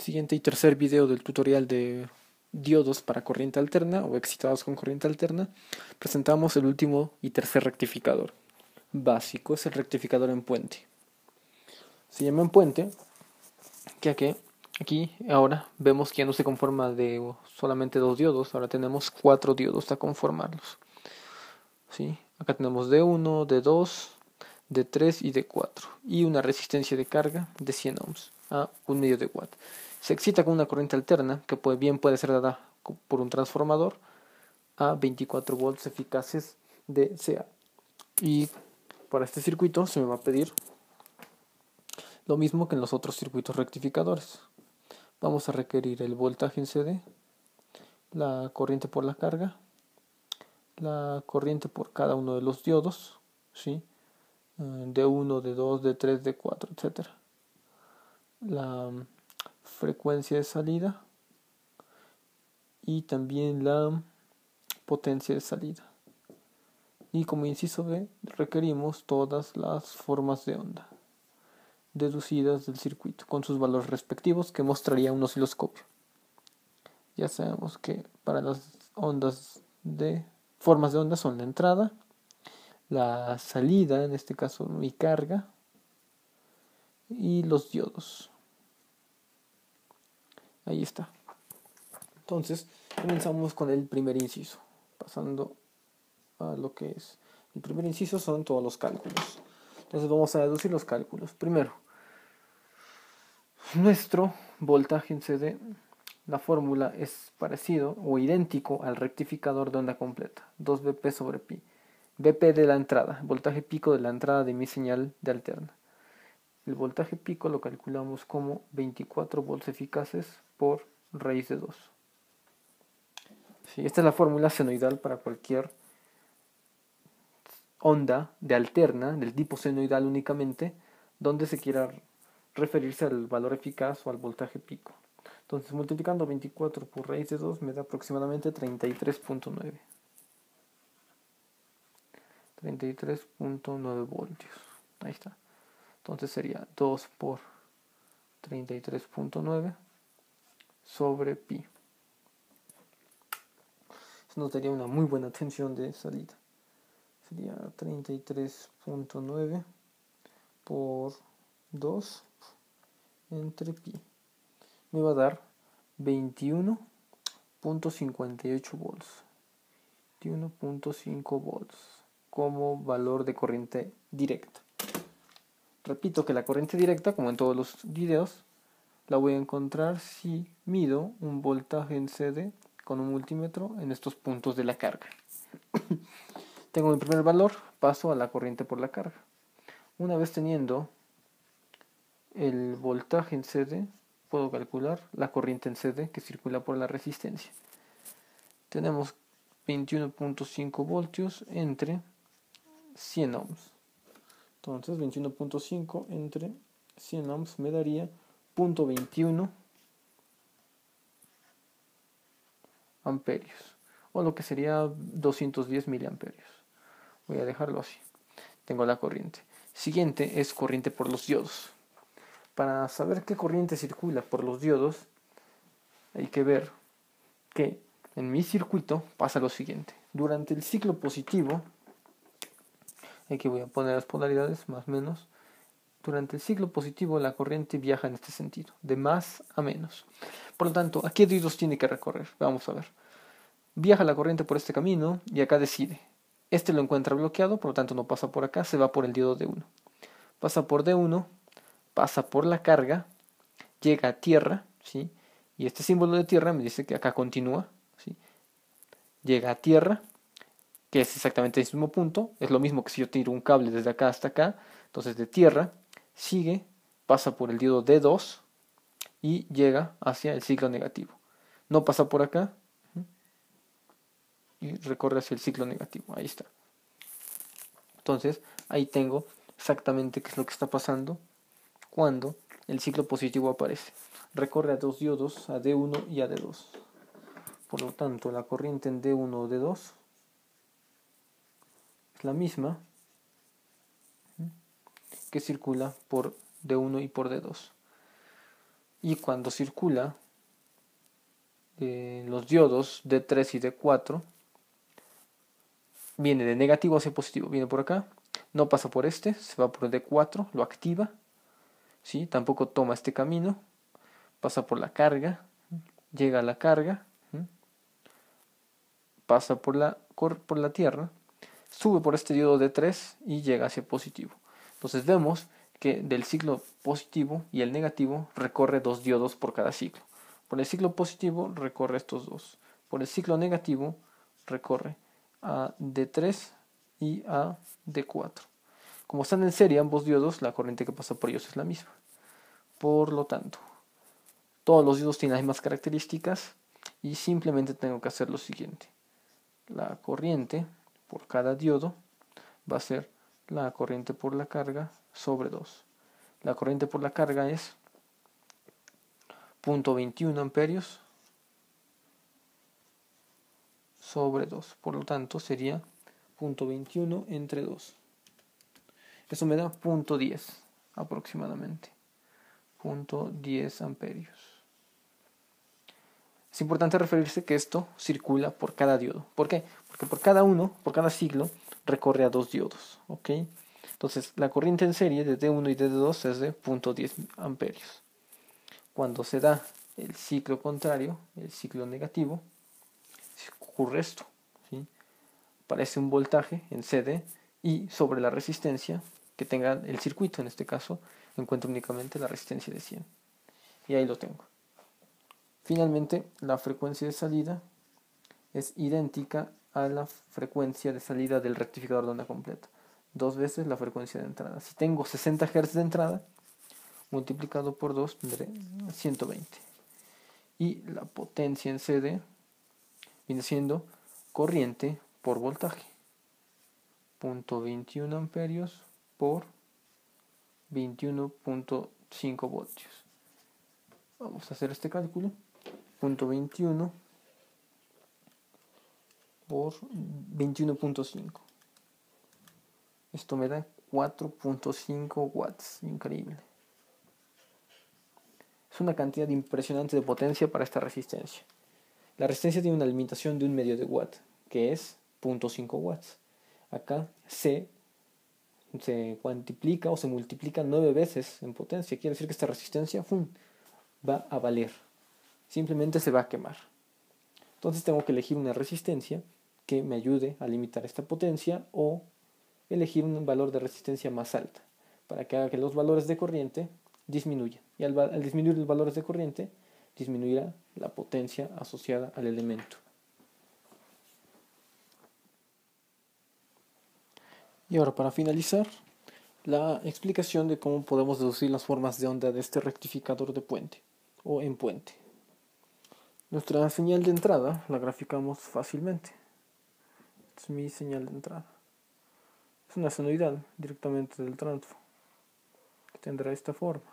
Siguiente y tercer video del tutorial de diodos para corriente alterna o excitados con corriente alterna, presentamos el último y tercer rectificador básico, es el rectificador en puente. Se llama en puente, ya que aquí ahora vemos que ya no se conforma de solamente dos diodos, ahora tenemos 4 diodos a conformarlos. ¿Sí? Acá tenemos D1, D2, D3 y D4 y una resistencia de carga de 100 ohms a 1/2 de watt. Se excita con una corriente alterna que bien puede ser dada por un transformador a 24 volts eficaces de CA. Y para este circuito se me va a pedir lo mismo que en los otros circuitos rectificadores. Vamos a requerir el voltaje en CD, la corriente por la carga, la corriente por cada uno de los diodos, ¿sí? D1, D2, D3, D4, etc. La frecuencia de salida y también la potencia de salida. Y como inciso B, requerimos todas las formas de onda deducidas del circuito con sus valores respectivos que mostraría un osciloscopio. Ya sabemos que para las formas de onda son la entrada, la salida, en este caso mi carga, y los diodos. Ahí está. Entonces, comenzamos con el primer inciso, pasando a lo que es. El primer inciso son todos los cálculos. Entonces vamos a deducir los cálculos. Primero, nuestro voltaje en CD, la fórmula es parecido o idéntico al rectificador de onda completa, 2BP sobre pi. BP de la entrada, voltaje pico de la entrada de mi señal de alterna. El voltaje pico lo calculamos como 24 volts eficaces por raíz de 2. Sí, esta es la fórmula senoidal para cualquier onda de alterna, del tipo senoidal únicamente, donde se quiera referirse al valor eficaz o al voltaje pico. Entonces, multiplicando 24 por raíz de 2 me da aproximadamente 33.9. 33.9 voltios. Ahí está. Entonces sería 2 por 33.9 sobre pi. Eso nos daría una muy buena tensión de salida. Sería 33.9 por 2 entre pi. Me va a dar 21.58 volts. 21.5 volts como valor de corriente directa. Repito que la corriente directa, como en todos los videos, la voy a encontrar si mido un voltaje en CD con un multímetro en estos puntos de la carga. Tengo mi primer valor, paso a la corriente por la carga. Una vez teniendo el voltaje en CD, puedo calcular la corriente en CD que circula por la resistencia. Tenemos 21.5 voltios entre 100 ohms. Entonces 21.5 entre 100 ohms me daría 0.21 amperios, o lo que sería 210 miliamperios. Voy a dejarlo así. Tengo la corriente. Siguiente es corriente por los diodos. Para saber qué corriente circula por los diodos, hay que ver que en mi circuito pasa lo siguiente. Durante el ciclo positivo, aquí voy a poner las polaridades más o menos. Durante el ciclo positivo la corriente viaja en este sentido, de más a menos. Por lo tanto, ¿a qué diodos tiene que recorrer? Vamos a ver. Viaja la corriente por este camino y acá decide. Este lo encuentra bloqueado, por lo tanto no pasa por acá, se va por el diodo D1. Pasa por D1, pasa por la carga, llega a tierra, ¿sí? Y este símbolo de tierra me dice que acá continúa, ¿sí? Llega a tierra, que es exactamente el mismo punto, es lo mismo que si yo tiro un cable desde acá hasta acá, entonces de tierra, sigue, pasa por el diodo D2 y llega hacia el ciclo negativo. No pasa por acá y recorre hacia el ciclo negativo, ahí está. Entonces, ahí tengo exactamente qué es lo que está pasando cuando el ciclo positivo aparece. Recorre a dos diodos, a D1 y a D2. Por lo tanto, la corriente en D1 o D2 es la misma que circula por D1 y por D2. y cuando circula los diodos D3 y D4, viene de negativo hacia positivo, viene por acá, no pasa por este, se va por D4, lo activa, ¿sí? Tampoco toma este camino, pasa por la carga, llega a la carga, pasa por la tierra, sube por este diodo D3 y llega hacia positivo. Entonces vemos que del ciclo positivo y el negativo recorre 2 diodos por cada ciclo. Por el ciclo positivo recorre estos dos. Por el ciclo negativo recorre a D3 y a D4. Como están en serie ambos diodos, la corriente que pasa por ellos es la misma. Por lo tanto, todos los diodos tienen las mismas características y simplemente tengo que hacer lo siguiente. La corriente por cada diodo va a ser la corriente por la carga sobre 2. La corriente por la carga es 0.21 amperios sobre 2. Por lo tanto, sería 0.21 entre 2. Eso me da 0.10 aproximadamente. 0.10 amperios. Es importante referirse que esto circula por cada diodo. ¿Por qué? Porque por cada ciclo, recorre a 2 diodos. ¿Ok? Entonces, la corriente en serie de D1 y de D2 es de 0.10 amperios. Cuando se da el ciclo contrario, el ciclo negativo, ocurre esto. ¿Sí? Aparece un voltaje en CD y sobre la resistencia que tenga el circuito, en este caso, encuentro únicamente la resistencia de 100. Y ahí lo tengo. Finalmente, la frecuencia de salida es idéntica a la frecuencia de salida del rectificador de onda completa. 2 veces la frecuencia de entrada. Si tengo 60 Hz de entrada, multiplicado por 2 tendré 120. Y la potencia en CD viene siendo corriente por voltaje. 0.21 amperios por 21.5 voltios. Vamos a hacer este cálculo. 0.21 por 21.5. Esto me da 4.5 watts. Increíble. Es una cantidad impresionante de potencia para esta resistencia. La resistencia tiene una limitación de 1/2 de watt, que es 0.5 watts. Acá se cuantiplica o se multiplica 9 veces en potencia. Quiere decir que esta resistencia va a valer. Simplemente se va a quemar. Entonces tengo que elegir una resistencia que me ayude a limitar esta potencia o elegir un valor de resistencia más alta para que haga que los valores de corriente disminuyan. Y al disminuir los valores de corriente, disminuirá la potencia asociada al elemento. Y ahora, para finalizar, la explicación de cómo podemos deducir las formas de onda de este rectificador de puente o en puente. Nuestra señal de entrada la graficamos fácilmente. Esta es mi señal de entrada. Es una senoidal directamente del transfo, que tendrá esta forma.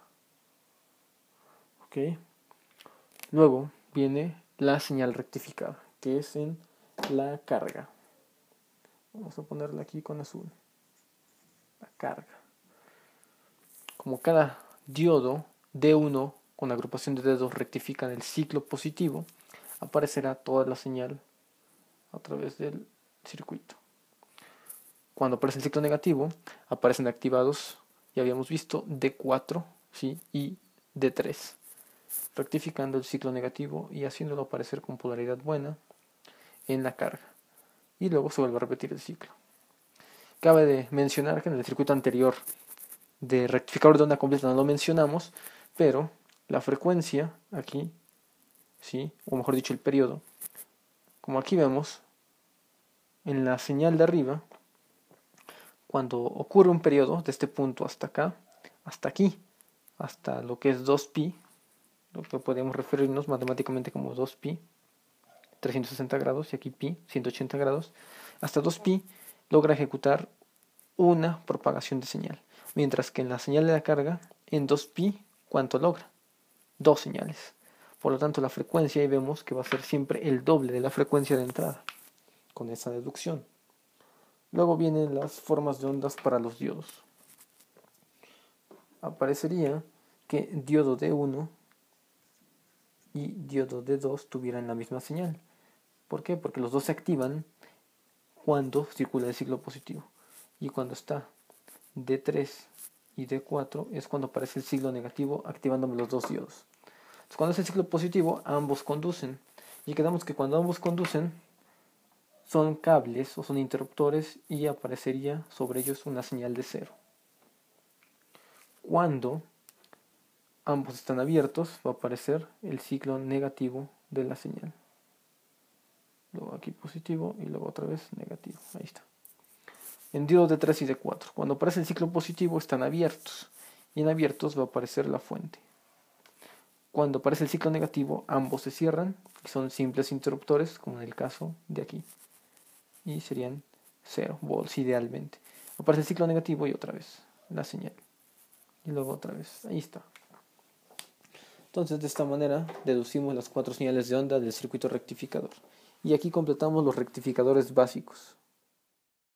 ¿Ok? Luego viene la señal rectificada, que es en la carga. Vamos a ponerla aquí con azul. La carga. Como cada diodo D1 con agrupación de dedos rectifica en el ciclo positivo, aparecerá toda la señal a través del circuito. Cuando aparece el ciclo negativo, aparecen activados, ya habíamos visto, D4, ¿sí? Y D3, rectificando el ciclo negativo y haciéndolo aparecer con polaridad buena en la carga. Y luego se vuelve a repetir el ciclo. Cabe de mencionar que en el circuito anterior de rectificador de onda completa no lo mencionamos, pero la frecuencia aquí, ¿sí? O mejor dicho el periodo, como aquí vemos, en la señal de arriba, cuando ocurre un periodo de este punto hasta acá, hasta aquí, hasta lo que es 2pi, lo que podemos referirnos matemáticamente como 2pi, 360 grados, y aquí pi, 180 grados, hasta 2pi logra ejecutar una propagación de señal, mientras que en la señal de la carga, en 2pi, ¿cuánto logra? 2 señales. Por lo tanto, la frecuencia, ahí vemos que va a ser siempre el doble de la frecuencia de entrada, con esa deducción. Luego vienen las formas de ondas para los diodos. Aparecería que diodo D1 y diodo D2 tuvieran la misma señal. ¿Por qué? Porque los dos se activan cuando circula el ciclo positivo. Y cuando está D3 y D4 es cuando aparece el ciclo negativo activándome los dos diodos. Entonces, cuando es el ciclo positivo, ambos conducen. Y quedamos que cuando ambos conducen, son cables o son interruptores y aparecería sobre ellos una señal de cero. Cuando ambos están abiertos, va a aparecer el ciclo negativo de la señal. Luego aquí positivo y luego otra vez negativo. Ahí está. En diodos de 3 y de 4. Cuando aparece el ciclo positivo están abiertos. Y en abiertos va a aparecer la fuente. Cuando aparece el ciclo negativo, ambos se cierran y son simples interruptores, como en el caso de aquí. Y serían 0 volts idealmente. Aparece el ciclo negativo y otra vez la señal. Y luego otra vez. Ahí está. Entonces, de esta manera deducimos las 4 señales de onda del circuito rectificador. Y aquí completamos los rectificadores básicos.